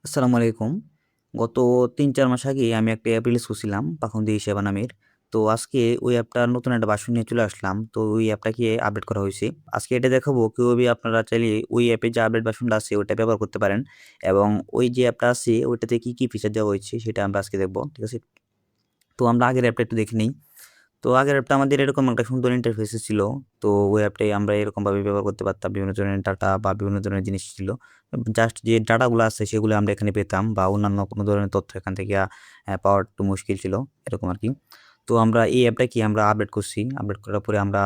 আসসালামু আলাইকুম। গত ৩-৪ মাস আগে আমি একটা অ্যাপ রিলিজ করছিলাম, পাখন্দী সেবা নামের। তো আজকে ওই অ্যাপটার নতুন একটা ভার্সন নিয়ে চলে আসলাম। তো ওই অ্যাপটাকে আপডেট করা হইছে। আজকে এটা দেখাবো কিভাবে আপনারা চাইলে ওই অ্যাপে যে আপডেট ভার্সনটা আছে ওইটা ব্যবহার করতে পারেন এবং ওই যে অ্যাপটা আছে ওইটাতে কি ফিচার দেওয়া হয়েছে সেটা আমরা আজকে দেখব। ঠিক আছে? তো আমরা আগের অ্যাপটা একটু দেখে নেই। তো আগের অ্যাপটা আমাদের এরকম একটা সুন্দর ইন্টারফেসে ছিল। তো ওই অ্যাপটাই আমরা এরকমভাবে ব্যবহার করতে পারতাম। বিভিন্ন ধরনের ডাটা বা বিভিন্ন ধরনের জিনিস ছিল। জাস্ট যে ডাটাগুলো আছে সেগুলো আমরা এখানে পেতাম বা অন্যান্য কোনো ধরনের তথ্য এখান থেকে পাওয়া একটু মুশকিল ছিল। এরকম আরকি। তো আমরা এই অ্যাপটাকে আমরা আপডেট করছি। আপডেট করার পরে আমরা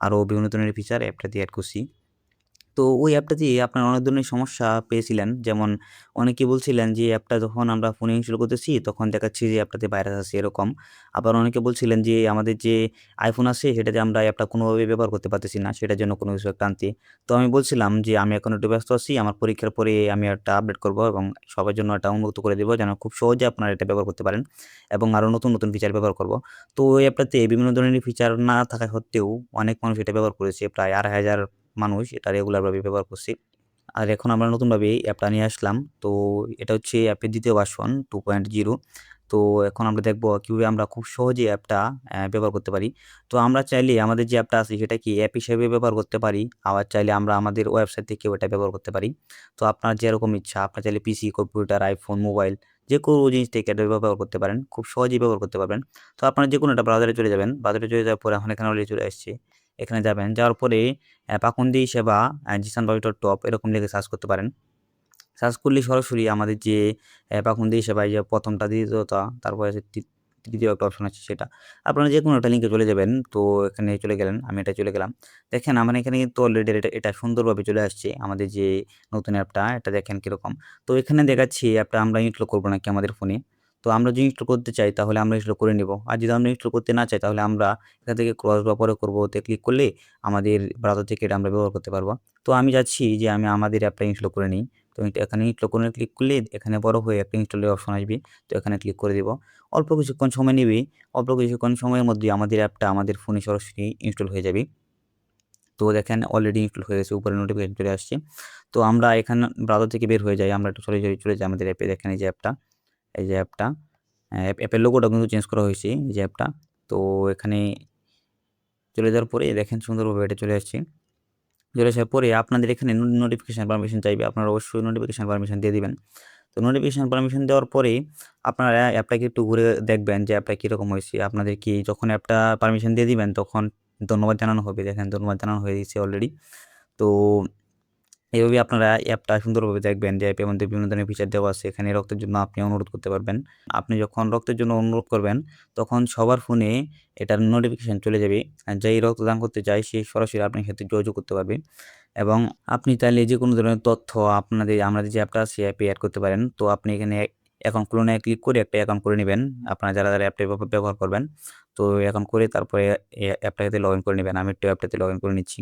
আরো বিভিন্ন ধরনের ফিচার অ্যাপটাতে এড করছি। তো ওই অ্যাপটা দিয়ে আপনারা অনেক ধরনের সমস্যা পেয়েছিলেন। যেমন অনেকে বলছিলেন যে অ্যাপটা যখন আমরা ফোনে ইনস্টল করতেছি তখন দেখাচ্ছে যে অ্যাপটাতে ভাইরাস আছে এরকম। আবার অনেকে বলছিলেন যে আমাদের যে iPhone আছে সেটাতে আমরা অ্যাপটা কোনোভাবেই ব্যবহার করতে পারতেছি না। সেটার জন্য কোনো কিছু একটা আনতে। তো আমি বলছিলাম যে আমি এখন একটু ব্যস্ত আছি। আমার পরীক্ষার পরে আমি একটা আপডেট করব এবং সবার জন্য এটা উন্মুক্ত করে দেব যেন খুব সহজে আপনারা এটা ব্যবহার করতে পারেন এবং আরো নতুন ফিচার ব্যবহার করব। তো ওই অ্যাপটাতে বিভিন্ন ধরনের ফিচার না থাকা সত্ত্বেও অনেক মানুষ এটা ব্যবহার করেছে। প্রায় ২,৫০০ মানুষ এটা রেগুলারভাবে ব্যবহার করছি। আর এখন আমরা নতুনভাবে এই অ্যাপটা নিয়ে আসলাম। তো এটা হচ্ছে অ্যাপের ২য় ভার্সন 2.0। তো এখন আমরা দেখব কিভাবে আমরা খুব সহজেই অ্যাপটা ব্যবহার করতে পারি। তো আমরা চাইলে আমাদের যে অ্যাপটা আছে সেটা কি অ্যাপ হিসেবে ব্যবহার করতে পারি। আবার চাইলে আমরা আমাদের ওয়েবসাইট থেকেও এটা ব্যবহার করতে পারি। তো আপনার যেরকম ইচ্ছা আপনার চাইলে পিসি, কম্পিউটার, iPhone, মোবাইল যেকোনো জিনিস থেকে এটা ব্যবহার করতে পারেন। খুব সহজেই ব্যবহার করতে পারবেন। তো আপনারা যেকোনো একটা ব্রাউজারে চলে যাবেন। ব্রাউজারে চলে যাওয়ার পরে এখন এখানে অলরেডি চলে আসছে। এখানে যাবেন। যাওয়ার পরে পাখন্দী সেবা জিসান.টপ এরকম লিখে সার্চ করতে পারেন। সার্চ করলেই সরাসরি আমাদের যে পাখন্দী সেবায় যে ১ম টা, ২য় টা, তারপরে হচ্ছে ৩য় একটা অপশন আছে সেটা। আপনারা যেকোনো একটা লিঙ্কে চলে যাবেন। তো এখানে চলে গেলেন। আমি এটায় চলে গেলাম। দেখেন আমার এখানে কিন্তু অলরেডি এটা সুন্দরভাবে চলে আসছে। আমাদের যে নতুন অ্যাপটা এটা দেখেন কিরকম। তো এখানে দেখাচ্ছি অ্যাপটা আমরা ইনস্টল করব নাকি আমাদের ফোনে। তো আমরা যদি ইনস্টল করতে চাই তাহলে আমরা ইনস্টল করে নিব। আর যদি আমরা ইনস্টল করতে না চাই তাহলে আমরা এখান থেকে ক্রস বা পরে করব ওতে ক্লিক করলে আমাদের ব্রাউজার থেকে এটা আমরা ব্যবহার করতে পারব। তো আমি চাচ্ছি যে আমি আমাদের অ্যাপটা ইনস্টল করে নিই। তো এখানে ইনস্টল করে ক্লিক করলে এখানে বড় হয়ে একটা ইনস্টলের অপশন আসবে। তো এখানে ক্লিক করে দিব। অল্প কিছুক্ষণ সময় নেবে। অল্প কিছুক্ষণ সময়ের মধ্যেই আমাদের অ্যাপটা আমাদের ফোনে সরাসরি ইনস্টল হয়ে যাবে। তো দেখেন অলরেডি ইনস্টল হয়ে গেছে। উপরে নোটিফিকেশন চলে আসছে। তো আমরা এখানে ব্রাউজার থেকে বের হয়ে যাই। আমরা একটু চলে যাই আমাদের অ্যাপে। দেখেন এই যে অ্যাপটা। এই যে অ্যাপটা। অ্যাপের লোগোটা কিন্তু চেঞ্জ করা হয়েছে। এই যে অ্যাপটা। তো এখানে চলে যাওয়ার পরে দেখেন সুন্দরভাবে এটা চলে আসছে। চলে আসার পরে আপনাদের এখানে নোটিফিকেশন পারমিশন চাইবে। আপনারা অবশ্যই নোটিফিকেশন পারমিশন দিয়ে দিবেন। তো নোটিফিকেশন পারমিশন দেওয়ার পরে আপনারা অ্যাপটাকে একটু ঘুরে দেখবেন যে অ্যাপটা কিরকম হয়েছে। আপনাদের কি যখন অ্যাপটা পারমিশন দিয়ে দিবেন তখন ধন্যবাদ জানানো হবে। দেখেন ধন্যবাদ জানানো হয়ে গেছে অলরেডি। তো এভাবে আপনারা অ্যাপটা সুন্দরভাবে দেখবেন যে অ্যাপের মধ্যে বিভিন্ন ধরনের ফিচার দেওয়া আছে। এখানে রক্তের জন্য আপনি অনুরোধ করতে পারবেন। আপনি যখন রক্তের জন্য অনুরোধ করবেন, তখন সবার ফোনে এটার নোটিফিকেশন চলে যাবে। যেই রক্তদান করতে চায় সে সরাসরি আপনার সাথে যোগাযোগ করতে পারবে এবং আপনি চাইলে যেকোনো ধরনের তথ্য আমাদের যে অ্যাপটা আছে অ্যাপে এড করতে পারেন। তো আপনি এখানে অ্যাকাউন্ট খুলনে ক্লিক করে একটা অ্যাকাউন্ট করে নিবেন। আপনারা যারা অ্যাপটা ব্যবহার করবেন। তো অ্যাকাউন্ট করে তারপরে অ্যাপটাতে লগইন করে নিবেন। আমি একটু অ্যাপটাতে লগইন করে নিচ্ছি।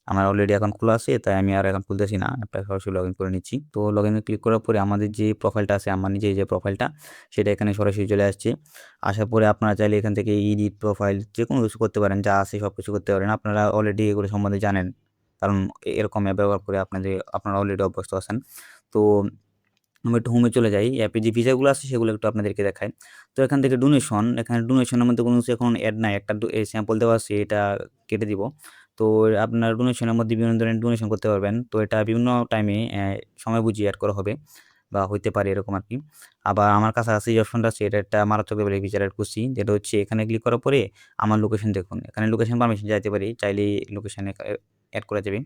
আমার অলরেডি অ্যাকাউন্ট খোলা আছে তাই আমি আর অ্যাকাউন্ট খুলতেছি না। অ্যাপটা সরাসরি লগইন করে নিচ্ছি। তো লগইনে ক্লিক করার পরে আমাদের যে প্রোফাইলটা আছে আমার নিজের যে প্রোফাইলটা সেটা এখানে সরাসরি চলে আসছে। আসার পরে আপনারা চাইলে এখান থেকে এডিট প্রোফাইল যেকোনো কিছু করতে পারেন। যা আছে সবকিছু করতে পারেন। আপনারা অলরেডি এগুলো সম্বন্ধে জানেন। কারণ এরকম অ্যাপ ব্যবহার করে আপনারা অলরেডি অভ্যস্ত আছেন। তো আমি একটু হোমে চলে যাই। অ্যাপে যে ফিচারগুলো আছে সেগুলো একটু আপনাদেরকে দেখাই। তো এখান থেকে ডোনেশন, এখানে ডোনেশনের মধ্যে কোনো কিছু এখন এড নাই। একটা স্যাম্পল দেওয়া আছে এটা কেটে দিব। তো আপনার ডোনেশনের মধ্যে বিভিন্ন ধরনের ডোনেশন করতে পারবেন। তো এটা বিভিন্ন টাইমে সময় বুঝিয়ে এড করা হবে বা হইতে পারে এরকম আরকি। আবার আমার কাছাকাছি যে অপশনটা আছে এটা একটা মারাত্মক লেভেলের ফিচার এড করছি। যেটা হচ্ছে এখানে ক্লিক করার পরে আমার লোকেশন দেখুন। এখানে লোকেশন পারমিশন চাইতে পারি। চাইলেই লোকেশন এড করা যাবে।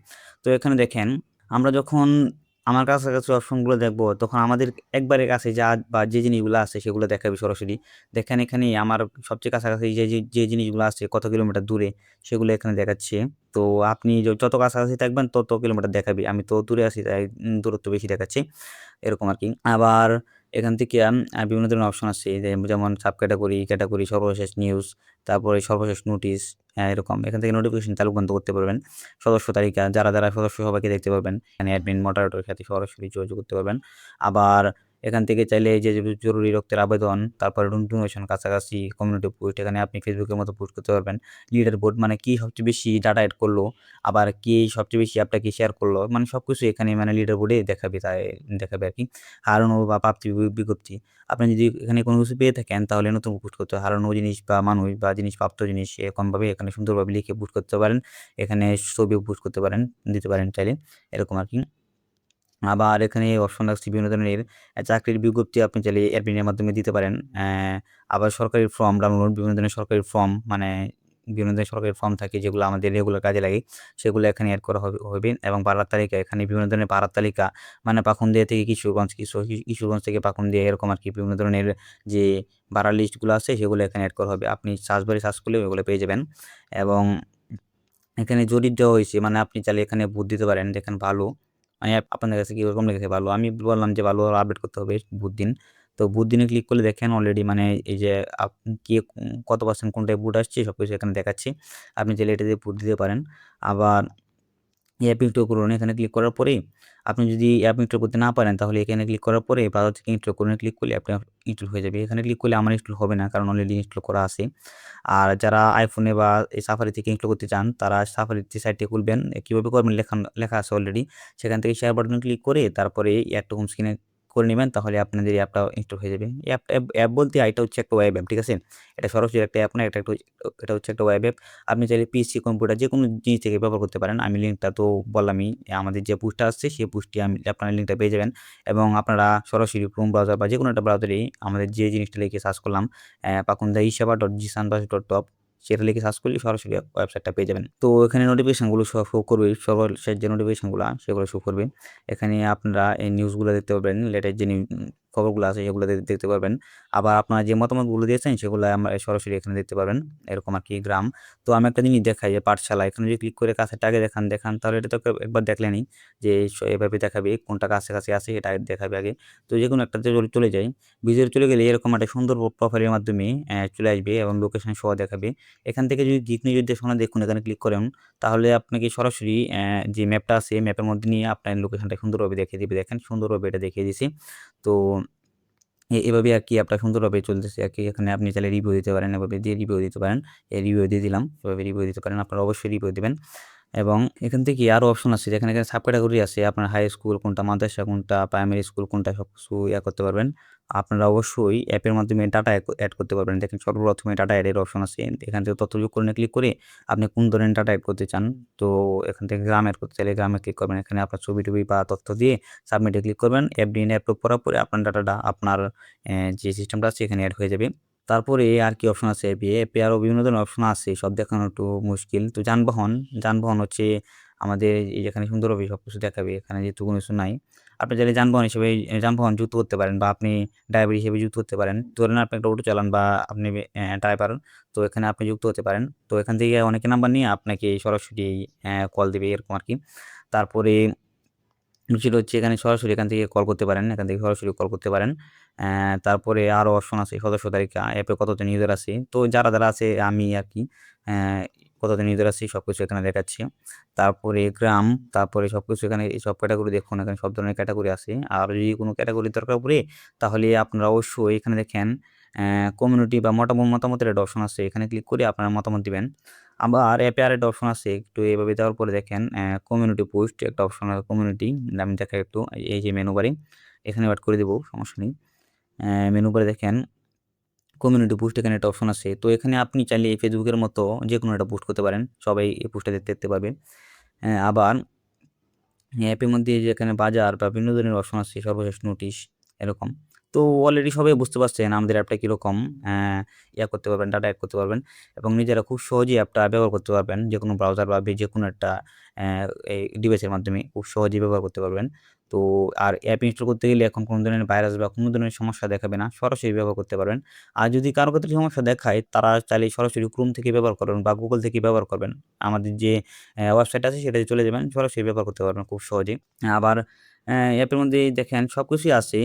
তো এখানে দেখেন আমরা যখন আমার কাছাকাছি অপশনগুলো দেখব, তখন আমাদের একবারে কাছে বা যে জিনিসগুলো আছে সেগুলো দেখাবে সরাসরি। দেখেন এখানে আমার সবচেয়ে কাছাকাছি যে জিনিসগুলো আছে কত কিলোমিটার দূরে সেগুলো এখানে দেখাচ্ছে। তো আপনি যত কাছাকাছি থাকবেন তত কিলোমিটার দেখাবে। আমি তো দূরে আছি তাই দূরত্ব বেশি দেখাচ্ছে। এরকম আরকি। আবার এখান থেকে বিভিন্ন ধরনের অপশন আছে যেমন সাব ক্যাটেগরি, সর্বশেষ নিউজ, তারপরে সর্বশেষ নোটিশ, এরকম। এখান থেকে নোটিফিকেশন চালু বন্ধ করতে পারবেন। সদস্য তালিকা যারা সদস্য সবাইকে দেখতে পারবেন। এখানে অ্যাডমিন, মডারেটরের সাথে সরাসরি যোগাযোগ করতে পারবেন। আবার এখান থেকে চাইলে এই যে জরুরি রক্তের আবেদন, তারপরে ডোনেশন কাছাকাছি, কমিউনিটি পোস্ট এখানে আপনি ফেসবুকের মতো পোস্ট করতে পারবেন। লিডার বোর্ড মানে কি সবচেয়ে বেশি ডাটা এড করলো, আবার কে সবচেয়ে বেশি অ্যাপটা শেয়ার করলো, মানে সবকিছু এখানে মানে লিডার বোর্ডে দেখাবে দেখাবে আরকি। হারানো বা প্রাপ্তি বিজ্ঞপ্তি। আপনি যদি এখানে কোনো কিছু পেয়ে থাকেন তাহলে নতুন পোস্ট করতে হয়। হারানো জিনিস বা মানুষ বা জিনিস প্রাপ্ত জিনিস এরকমভাবে এখানে সুন্দরভাবে লিখে পোস্ট করতে পারেন। এখানে ছবিও পোস্ট করতে পারেন, দিতে পারেন চাইলে এরকম আরকি। আবার এখানে অপশন রাখছি বিভিন্ন ধরনের চাকরির বিজ্ঞপ্তি আপনি চাইলে অ্যাডমিনের মাধ্যমে দিতে পারেন। আবার সরকারি ফর্ম ডাউনলোড বিভিন্ন ধরনের সরকারি ফর্ম মানে বিভিন্ন ধরনের সরকারি ফর্ম থাকে যেগুলো আমাদের রেগুলার কাজে লাগে। সেগুলো এখানে এড করা হবে এবং ভাড়ার তালিকা এখানে বিভিন্ন ধরনের ভাড়ার তালিকা মানে পাখান্দিয়া থেকে কিশোরগঞ্জ, কিশোরগঞ্জ থেকে পাখান্দিয়া এরকম আরকি বিভিন্ন ধরনের যে ভাড়ার লিস্টগুলো আছে সেগুলো এখানে এড করা হবে। আপনি সার্চ বারে সার্চ করলে ওগুলো পেয়ে যাবেন এবং এখানে জরিপ দেওয়া হয়েছে মানে আপনি চাইলে এখানে ভোট দিতে পারেন। দেখেন ভালো। মানে আপনাদের কাছে কিরকম লেগেছে ভালো? আমি বললাম যে ভালো আপডেট করতে হবে ভোট দিন। তো ভোট দিনে ক্লিক করলে দেখেন অলরেডি মানে এই যে কে কত পার্সেন্ট কোনটায় ভোট আসছে সবকিছু এখানে দেখাচ্ছে। আপনি চাইলে এটা দিয়ে ভোট দিতে পারেন। আবার অ্যাপ ইনস্টল করুন। এখানে ক্লিক করার পরেই আপনি যদি অ্যাপ ইনস্টল করতে না পারেন তাহলে এখানে ক্লিক করার পরে ব্রাউজার থেকে ইনস্টল করুন ক্লিক করলে অ্যাপটা ইনস্টল হয়ে যাবে। এখানে ক্লিক করলে আমার ইনস্টল হবে না কারণ অলরেডি ইনস্টল করা আছে। আর যারা iPhone এ বা এই Safari থেকে ইনস্টল করতে চান তারা Safari তে সাইটটি খুলবেন। কিভাবে করবেন লেখা আছে অলরেডি। সেখান থেকে শেয়ার বাটনে ক্লিক করে তারপরে অ্যাড টু হোম স্ক্রিনে করে নিবেন তাহলে আপনাদের এই অ্যাপটা ইনস্টল হয়ে যাবে। অ্যাপ বলতে এটা হচ্ছে একটা ওয়েব অ্যাপ, ঠিক আছে? এটা সরাসরি একটা অ্যাপ না, এটা হচ্ছে একটা ওয়েব অ্যাপ। আপনি চাইলে পিসি, কম্পিউটার যেকোনো জিনিস থেকে ব্যবহার করতে পারেন। আমি লিঙ্কটা তো বললামই। আমাদের যে পোস্টটা আসছে সেই পোস্টটি আপনারা লিঙ্কটা পেয়ে যাবেন এবং আপনারা সরাসরি ক্রোম ব্রাউজার বা যেকোনো একটা ব্রাউজারেই আমাদের যে জিনিসটা লিখে সার্চ করলাম পাকুন্দা iseva.jisanbas.top সেটা লিখে সার্চ করলে সরাসরি ওয়েবসাইটটা পেয়ে যাবেন। তো এখানে নোটিফিকেশনগুলো শো করবে। সর্বশেষ যে নোটিফিকেশনগুলা সেগুলো শো করবে। এখানে আপনারা এই নিউজগুলো দেখতে পারবেন। লেটেস্ট যে খবরগুলো আছে সেগুলো দেখতে পারবেন। আবার আপনারা যে মতামতগুলো দিয়েছেন সেগুলো আমরা সরাসরি এখানে দেখতে পারবেন। এরকম আরকি গ্রাম। তো আমি একটা জিনিস দেখাই যে পাঠশালা এখানে যদি ক্লিক করে কাছেরটা আগে দেখান তাহলে এটা তো একবার দেখলেনই যে এভাবে দেখাবে কোনটা কাছাকাছি আছে এটা দেখাবে আগে। তো যেকোনো একটাতে চলে যাই। ভিডিওতে চলে গেলে এরকম একটা সুন্দর প্রোফাইলের মাধ্যমে চলে আসবে এবং লোকেশন সহ দেখাবে। এখান থেকে যদি দিক নির্দেশনা দেখুন এখানে ক্লিক করেন তাহলে আপনাকে সরাসরি যে ম্যাপটা আছে ম্যাপের মধ্যে নিয়ে আপনার লোকেশনটা সুন্দরভাবে দেখিয়ে দিবে। দেখেন সুন্দরভাবে এটা দেখিয়ে দিছি। তো এভাবে আরকি অ্যাপটা সুন্দরভাবে চলতেছে আরকি। এখানে আপনি চাইলে রিভিউ দিতে পারেন। এভাবে দিয়ে রিভিউ দিতে পারেন। রিভিউ দিয়ে দিলাম। এভাবে রিভিউ দিতে পারেন। আপনারা অবশ্যই রিভিউ দিবেন। এবং এখান থেকে আরো অপশন আছে যেখানে সাব ক্যাটেগরি আছে। আপনার হাই স্কুল কোনটা, মাদ্রাসা কোনটা, প্রাইমারি স্কুল কোনটা সবকিছু করতে পারবেন। আপনারা অবশ্যই অ্যাপের মাধ্যমে ডাটা এড করতে পারবেন। দেখেন সর্বপ্রথমে ডাটা এড এর অপশন আছে। এখান থেকে তথ্য যোগ করে ক্লিক করে আপনি কোন ধরনের ডাটা এড করতে চান। তো এখান থেকে গ্রাম এড করতে চাইলে গ্রামে ক্লিক করবেন। এখানে আপনার ছবি-টবি বা তথ্য দিয়ে সাবমিটে ক্লিক করবেন। অ্যাপ দিয়ে অ্যাপ্রুভ করার পরে আপনার ডাটাটা আপনার যে সিস্টেমটা আছে এখানে এড হয়ে যাবে। তারপরে আর কি অপশন আছে অ্যাপে? অ্যাপে আরো বিভিন্ন ধরনের অপশন আছে। সব দেখানো একটু মুশকিল। তো যানবাহন হচ্ছে আমাদের এই যেখানে সুন্দরভাবে সবকিছু দেখাবে। এখানে যেহেতু কোনো কিছু নাই। আপনি চাইলে যানবাহন হিসেবে যানবাহন যুক্ত করতে পারেন বা আপনি ড্রাইভার হিসেবে যুক্ত করতে পারেন। ধরেন আপনি একটা অটো চালান বা আপনি ড্রাইভার। তো এখানে আপনি যুক্ত হতে পারেন। তো এখান থেকে অনেকে নাম্বার নিয়ে আপনাকে সরাসরি কল দিবে এরকম আরকি। তারপরে বিষয়টা হচ্ছে এখানে সরাসরি এখান থেকে কল করতে পারেন। এখান থেকে সরাসরি কল করতে পারেন। তারপরে আরো অপশন আছে সদস্য তালিকা, অ্যাপে কতজন ইউজার আছে। তো যারা আছে আমি আরকি অ্যা কতজন ইউজার আছে সবকিছু এখানে দেখাচ্ছে। তারপরে গ্রাম, তারপরে সবকিছু এখানে সব ক্যাটেগরি দেখুন এখানে সব ধরনের ক্যাটেগরি আছে। আর যদি কোনো ক্যাটেগরি দরকার পড়ে তাহলে আপনারা অবশ্যই এখানে দেখেন কমিউনিটি বা মতামতের একটা অপশন আছে। এখানে ক্লিক করে আপনারা মতামত দিবেন। আবার অ্যাপে আরেকটা অপশন আছে। একটু এভাবে দেওয়ার পরে দেখেন কমিউনিটি পোস্ট একটা অপশন আছে কমিউনিটি। আমি দেখাই একটু এই যে মেনু বারে এখানে এড করে দিব সমস্যা নেই। মেনু বারে দেখেন কমিউনিটি পোস্ট এখানে একটা অপশন আছে। তো এখানে আপনি চাইলে Facebook এর মতো যেকোনো একটা পোস্ট করতে পারেন। সবাই এই পোস্টটা দেখতে পাবে। আবার অ্যাপের মধ্যে এই যে এখানে বাজার বা বিভিন্ন ধরনের অপশন আছে সর্বশেষ নোটিশ এরকম। তো অলরেডি সবাই বুঝতে পারছেন আমাদের অ্যাপটা কিরকম করতে পারবেন, ডাটা এড করতে পারবেন এবং নিজেরা খুব সহজেই অ্যাপটা ব্যবহার করতে পারবেন। যেকোনো ব্রাউজার বা যেকোনো একটা অ্যা এই ডিভাইসের মাধ্যমে খুব সহজেই ব্যবহার করতে পারবেন। তো আর অ্যাপ ইনস্টল করতে গেলে এখন কোনো ধরনের ভাইরাস বা কোনো ধরনের সমস্যা দেখাবে না। সরাসরি ব্যবহার করতে পারবেন। আর যদি কারো ক্ষেত্রে সমস্যা দেখায় তারা চাইলে সরাসরি Chrome থেকে ব্যবহার করবেন বা Google থেকে ব্যবহার করবেন। আমাদের যে ওয়েবসাইট আছে সেটাতে চলে যাবেন। সরাসরি ব্যবহার করতে পারবেন খুব সহজেই। আবার অ্যাপের মধ্যে দেখেন সবকিছুই আছে।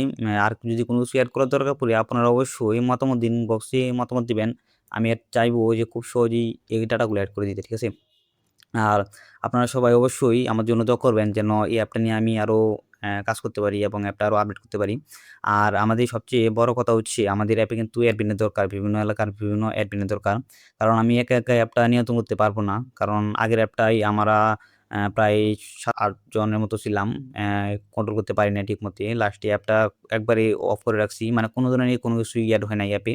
আর যদি কোনো কিছু এড করার দরকার পড়ে আপনারা অবশ্যই মতামত দিন, বক্সে মতামত দিবেন। আমি চাইবো যে খুব সহজেই এই ডাটাগুলো এড করে দিতে, ঠিক আছে? আর আপনারা সবাই অবশ্যই আমার জন্য দোয়া করবেন যেন এই অ্যাপটা নিয়ে আমি আরো কাজ করতে পারি এবং অ্যাপটা আরো আপডেট করতে পারি। আর আমাদের সবচেয়ে বড় কথা হচ্ছে আমাদের অ্যাপে কিন্তু অ্যাডমিনের দরকার। বিভিন্ন এলাকার বিভিন্ন অ্যাডমিনের দরকার। কারণ আমি একা, একা অ্যাপটা নিয়ন্ত্রণ করতে পারব না। কারণ আগের অ্যাপটাই আমরা প্রায় ৭-৮ জনের মতো ছিলাম। কন্ট্রোল করতে পারি নাই ঠিকমতে। লাস্টে অ্যাপটা একবারে অফ করে রাখছি। মানে কোনো ধরনের কোনো কিছুই এড হয় নাই অ্যাপে।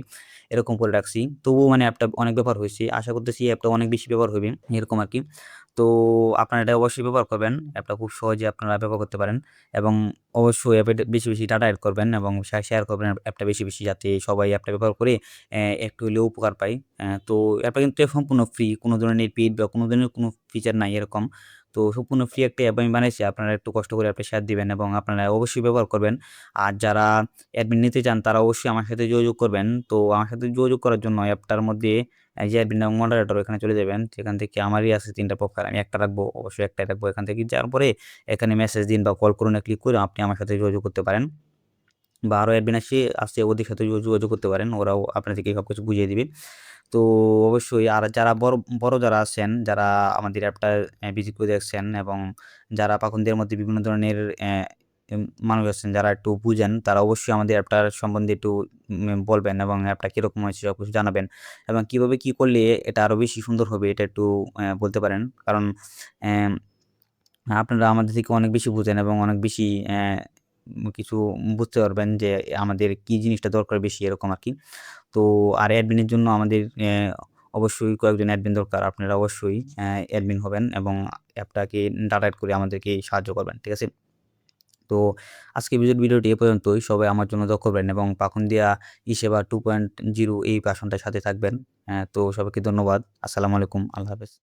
এরকম করে রাখছি। তবুও মানে অ্যাপটা অনেক ব্যবহার হইছে। আশা করতেছি অ্যাপটা অনেক বেশি ব্যবহার হবে। এরকম আরকি। তো আপনারা এটা অবশ্যই ব্যবহার করবেন। অ্যাপটা খুব সহজে আপনারা ব্যবহার করতে পারেন এবং অবশ্যই অ্যাপে বেশি, বেশি ডাটা এড করবেন এবং শেয়ার করবেন অ্যাপটা বেশি, বেশি যাতে সবাই অ্যাপটা ব্যবহার করে একটু হলেও উপকার পায়। তো অ্যাপটা কিন্তু সম্পূর্ণ ফ্রি। কোনো ধরনের পেইড বা কোনো ধরনের কোনো ফিচার নাই এরকম। তো সম্পূর্ণ ফ্রি একটা অ্যাপ আমি বানাইছি। আপনারা একটু কষ্ট করে অ্যাপটা শেয়ার দিবেন এবং আপনারা অবশ্যই ব্যবহার করবেন। আর যারা অ্যাডমিন নিতে চান তারা অবশ্যই আমার সাথে যোগাযোগ করবেন। তো আমার সাথে যোগাযোগ করার জন্য অ্যাপটার মধ্যে এই যে অ্যাডমিন এবং মডারেটর এখানে চলে যাবেন। সেখান থেকে আমারই আছে ৩ টা প্রোফাইল। আমি একটা রাখবো, অবশ্যই একটাই রাখবো। এখান থেকে যাওয়ার পরে এখানে মেসেজ দিন বা কল করুন ক্লিক করে আপনি আমার সাথে যোগাযোগ করতে পারেন। বা আরো অ্যাডমিন আছে ওদের সাথে যোগাযোগ করতে পারেন। ওরাও আপনাদেরকে সবকিছু বুঝিয়ে দিবে। তো অবশ্যই আর যারা বড় যারা আছেন, যারা আমাদের অ্যাপটা ভিজিট করে দেখছেন এবং যারা পাখন্দের মধ্যে বিভিন্ন ধরনের মানুষ আছেন যারা একটু বুঝেন, তারা অবশ্যই আমাদের অ্যাপটার সম্বন্ধে একটু বলবেন এবং অ্যাপটা কিরকম হয়েছে সবকিছু জানাবেন এবং কিভাবে কি করলে এটা আরো বেশি সুন্দর হবে এটা একটু বলতে পারেন। কারণ অ্যাম আপনারা আমাদের থেকে অনেক বেশি বুঝেন এবং অনেক বেশি কিছু বুঝতে পারবেন যে আমাদের কি জিনিসটা দরকার বেশি এরকম আরকি। তো আর অ্যাডমিনের জন্য আমাদের অবশ্যই কয়েকজন অ্যাডমিন দরকার। আপনারা অবশ্যই অ্যাডমিন হবেন এবং অ্যাপটাকে ডাটা এড করে আমাদেরকে সাহায্য করবেন। ঠিক আছে? তো আজকের ভিডিওটি এ পর্যন্তই। সবাই আমার জন্য দোয়া করবেন এবং পাখনদিয়া ই-সেবা 2.0 এই ভার্সনটার সাথে থাকবেন। তো সবাইকে ধন্যবাদ। আসসালামু আলাইকুম। আল্লাহ হাফেজ।